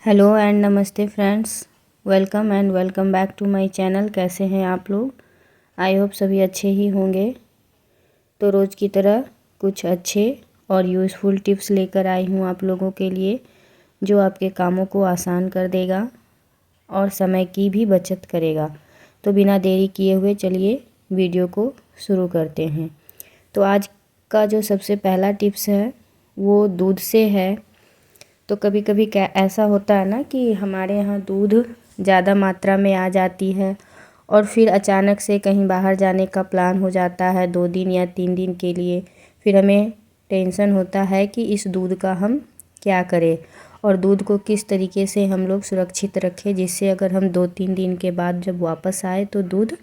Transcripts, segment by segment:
Hello and namaste friends. Welcome back to my channel. कैसे हैं आप लोग? आई होप सभी अच्छे ही होंगे। तो रोज़ की तरह कुछ अच्छे और यूज़फुल टिप्स लेकर आई हूँ आप लोगों के लिए, जो आपके कामों को आसान कर देगा और समय की भी बचत करेगा। तो बिना देरी किए हुए चलिए वीडियो को शुरू करते हैं। तो आज का जो सबसे पहला टिप्स है वो दूध से है। तो कभी कभी क्या ऐसा होता है ना कि हमारे यहाँ दूध ज़्यादा मात्रा में आ जाती है और फिर अचानक से कहीं बाहर जाने का प्लान हो जाता है 2 दिन या 3 दिन के लिए। फिर हमें टेंशन होता है कि इस दूध का हम क्या करें और दूध को किस तरीके से हम लोग सुरक्षित रखें, जिससे अगर हम 2-3 दिन के बाद जब वापस आए तो दूध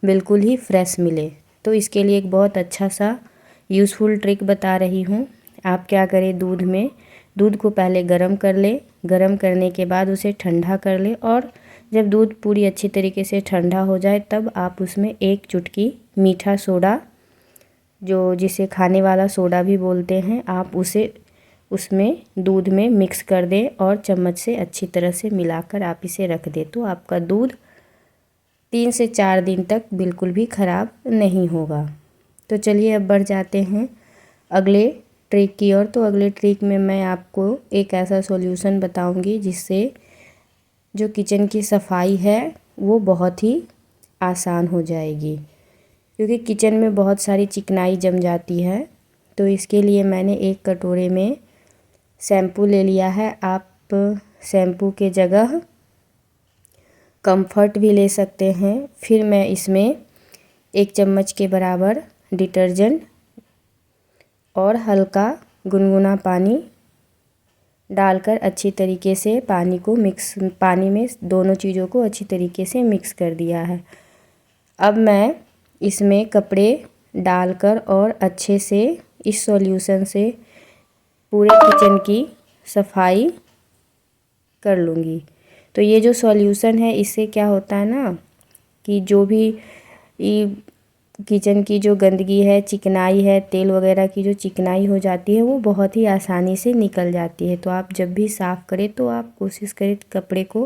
बिल्कुल ही फ्रेश मिले। तो इसके लिए एक बहुत अच्छा सा यूज़फुल ट्रिक बता रही हूँ। आप क्या करें, दूध को पहले गरम कर ले। गरम करने के बाद उसे ठंडा कर ले और जब दूध पूरी अच्छी तरीके से ठंडा हो जाए तब आप उसमें 1 चुटकी मीठा सोडा, जो जिसे खाने वाला सोडा भी बोलते हैं, आप उसे उसमें दूध में मिक्स कर दें और चम्मच से अच्छी तरह से मिलाकर आप इसे रख दें। तो आपका दूध 3 से 4 दिन तक बिल्कुल भी ख़राब नहीं होगा। तो चलिए अब बढ़ जाते हैं अगले ट्रिक की ओर। तो अगले ट्रिक में मैं आपको एक ऐसा सॉल्यूशन बताऊंगी जिससे जो किचन की सफाई है वो बहुत ही आसान हो जाएगी, क्योंकि किचन में बहुत सारी चिकनाई जम जाती है। तो इसके लिए मैंने 1 कटोरे में शैम्पू ले लिया है। आप शैम्पू के जगह कंफर्ट भी ले सकते हैं। फिर मैं इसमें 1 चम्मच के बराबर डिटर्जेंट और हल्का गुनगुना पानी डालकर अच्छी तरीके से पानी में दोनों चीज़ों को अच्छी तरीके से मिक्स कर दिया है। अब मैं इसमें कपड़े डालकर और अच्छे से इस सॉल्यूशन से पूरे किचन की सफाई कर लूँगी। तो ये जो सॉल्यूशन है इससे क्या होता है ना कि जो भी किचन की जो गंदगी है, चिकनाई है, तेल वगैरह की जो चिकनाई हो जाती है वो बहुत ही आसानी से निकल जाती है। तो आप जब भी साफ़ करें तो आप कोशिश करें कपड़े को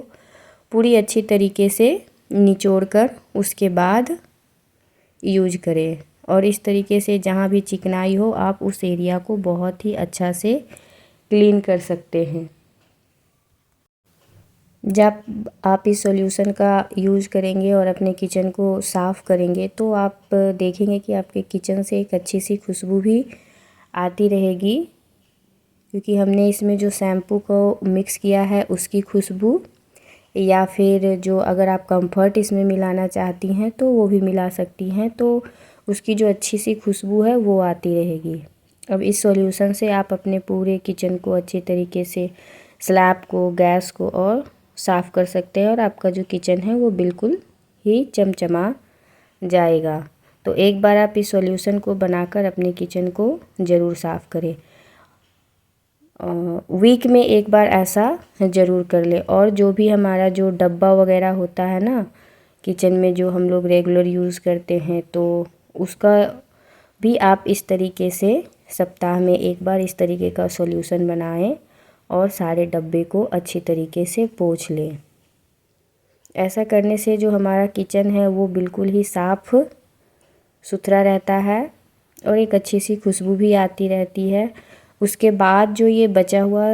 पूरी अच्छी तरीके से निचोड़ कर उसके बाद यूज करें। और इस तरीके से जहाँ भी चिकनाई हो आप उस एरिया को बहुत ही अच्छा से क्लीन कर सकते हैं। जब आप इस सॉल्यूशन का यूज़ करेंगे और अपने किचन को साफ़ करेंगे तो आप देखेंगे कि आपके किचन से एक अच्छी सी खुशबू भी आती रहेगी, क्योंकि हमने इसमें जो शैम्पू को मिक्स किया है उसकी खुशबू, या फिर जो अगर आप कंफर्ट इसमें मिलाना चाहती हैं तो वो भी मिला सकती हैं। तो उसकी जो अच्छी सी खुशबू है वो आती रहेगी। अब इस सॉल्यूशन से आप अपने पूरे किचन को अच्छी तरीके से, स्लैब को, गैस को और साफ़ कर सकते हैं और आपका जो किचन है वो बिल्कुल ही चमचमा जाएगा। तो एक बार आप इस सॉल्यूशन को बनाकर अपने किचन को ज़रूर साफ़ करें। वीक में एक बार ऐसा ज़रूर कर ले। और जो भी हमारा जो डब्बा वगैरह होता है ना किचन में, जो हम लोग रेगुलर यूज़ करते हैं, तो उसका भी आप इस तरीके से सप्ताह में एक बार इस तरीके का सॉल्यूशन बनाएं और सारे डब्बे को अच्छी तरीके से पोंछ लें। ऐसा करने से जो हमारा किचन है वो बिल्कुल ही साफ़ सुथरा रहता है और एक अच्छी सी खुशबू भी आती रहती है। उसके बाद जो ये बचा हुआ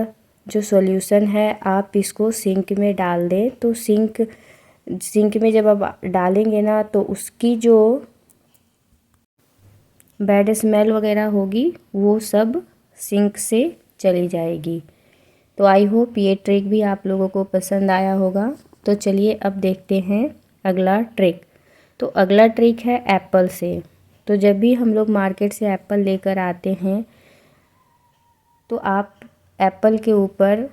जो सॉल्यूशन है आप इसको सिंक में डाल दें। तो सिंक में जब आप डालेंगे ना तो उसकी जो बैड स्मेल वगैरह होगी वो सब सिंक से चली जाएगी। तो आई होप ये ट्रिक भी आप लोगों को पसंद आया होगा। तो चलिए अब देखते हैं अगला ट्रिक। तो अगला ट्रिक है एप्पल से। तो जब भी हम लोग मार्केट से एप्पल लेकर आते हैं तो आप एप्पल के ऊपर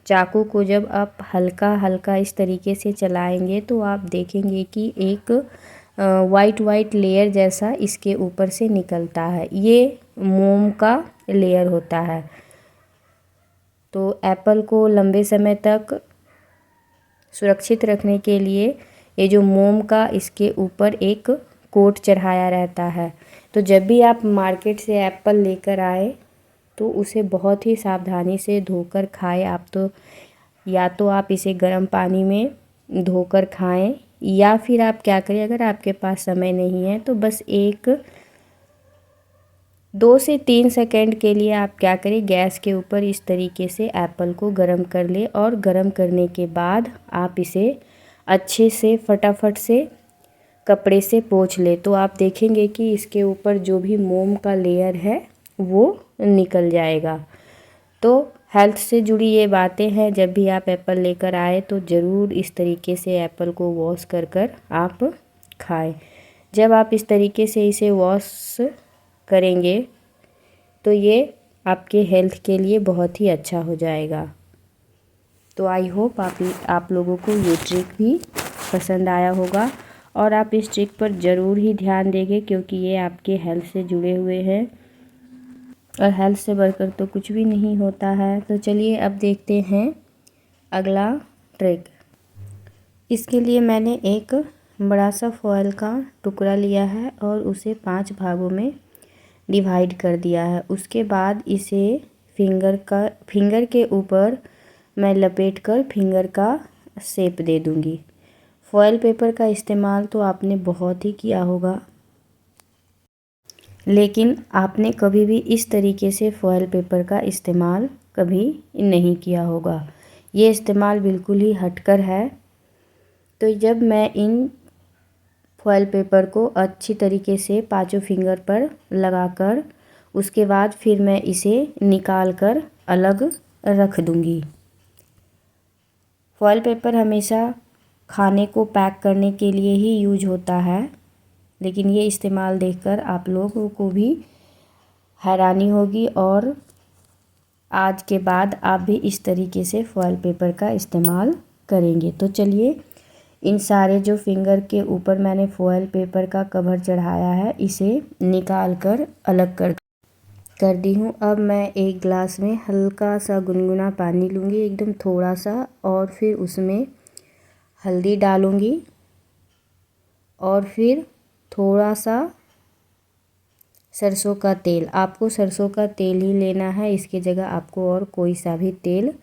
चाकू को जब आप हल्का हल्का इस तरीके से चलाएंगे तो आप देखेंगे कि एक वाइट लेयर जैसा इसके ऊपर से निकलता है। ये मोम का लेयर होता है। तो एप्पल को लंबे समय तक सुरक्षित रखने के लिए ये जो मोम का इसके ऊपर एक कोट चढ़ाया रहता है। तो जब भी आप मार्केट से एप्पल लेकर आए तो उसे बहुत ही सावधानी से धोकर खाएं। आप तो या तो आप इसे गर्म पानी में धोकर खाएं, या फिर आप क्या करें, अगर आपके पास समय नहीं है तो बस 2 से 3 सेकंड के लिए आप क्या करें, गैस के ऊपर इस तरीके से एप्पल को गर्म कर ले, और गर्म करने के बाद आप इसे अच्छे से फटाफट से कपड़े से पोंछ ले। तो आप देखेंगे कि इसके ऊपर जो भी मोम का लेयर है वो निकल जाएगा। तो हेल्थ से जुड़ी ये बातें हैं, जब भी आप एप्पल लेकर आए तो ज़रूर इस तरीके से एप्पल को वॉश कर आप खाएं। जब आप इस तरीके से इसे वॉश करेंगे तो ये आपके हेल्थ के लिए बहुत ही अच्छा हो जाएगा। तो आई होप आप लोगों को ये ट्रिक भी पसंद आया होगा, और आप इस ट्रिक पर ज़रूर ही ध्यान देंगे, क्योंकि ये आपके हेल्थ से जुड़े हुए हैं, और हेल्थ से बढ़कर तो कुछ भी नहीं होता है। तो चलिए अब देखते हैं अगला ट्रिक। इसके लिए मैंने एक बड़ा सा फॉयल का टुकड़ा लिया है और उसे 5 भागों में डिवाइड कर दिया है। उसके बाद इसे फिंगर के ऊपर मैं लपेट कर फिंगर का शेप दे दूंगी। फॉयल पेपर का इस्तेमाल तो आपने बहुत ही किया होगा, लेकिन आपने कभी भी इस तरीके से फॉयल पेपर का इस्तेमाल कभी नहीं किया होगा। ये इस्तेमाल बिल्कुल ही हटकर है। तो जब मैं इन फॉयल पेपर को अच्छी तरीके से 5 फिंगर पर लगाकर उसके बाद फिर मैं इसे निकाल कर अलग रख दूंगी। फॉयल पेपर हमेशा खाने को पैक करने के लिए ही यूज होता है, लेकिन ये इस्तेमाल देखकर आप लोगों को भी हैरानी होगी, और आज के बाद आप भी इस तरीके से फॉयल पेपर का इस्तेमाल करेंगे। तो चलिए, इन सारे जो फिंगर के ऊपर मैंने फॉयल पेपर का कवर चढ़ाया है इसे निकाल कर अलग कर दी हूँ। अब मैं एक ग्लास में हल्का सा गुनगुना पानी लूँगी, एकदम थोड़ा सा, और फिर उसमें हल्दी डालूँगी, और फिर थोड़ा सा सरसों का तेल। आपको सरसों का तेल ही लेना है, इसकी जगह आपको और कोई सा भी तेल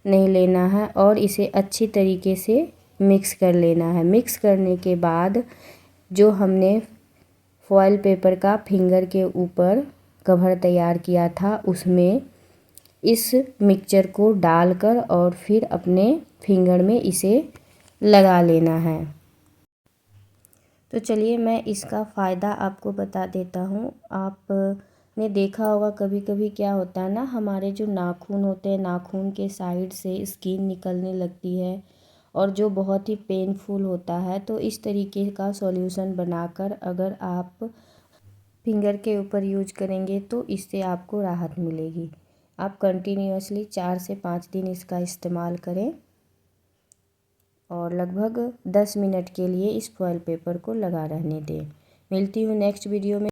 नहीं लेना है, और इसे अच्छी तरीके से मिक्स कर लेना है। मिक्स करने के बाद जो हमने फॉयल पेपर का फिंगर के ऊपर कवर तैयार किया था उसमें इस मिक्सचर को डालकर और फिर अपने फिंगर में इसे लगा लेना है। तो चलिए, मैं इसका फ़ायदा आपको बता देता हूँ। आपने देखा होगा कभी कभी क्या होता है ना, हमारे जो नाखून होते हैं, नाखून के साइड से स्किन निकलने लगती है और जो बहुत ही पेनफुल होता है। तो इस तरीके का सॉल्यूशन बनाकर अगर आप फिंगर के ऊपर यूज करेंगे तो इससे आपको राहत मिलेगी। आप कंटिन्यूअसली 4 से 5 दिन इसका इस्तेमाल करें, और लगभग 10 मिनट के लिए इस फॉयल पेपर को लगा रहने दें। मिलती हूँ नेक्स्ट वीडियो में।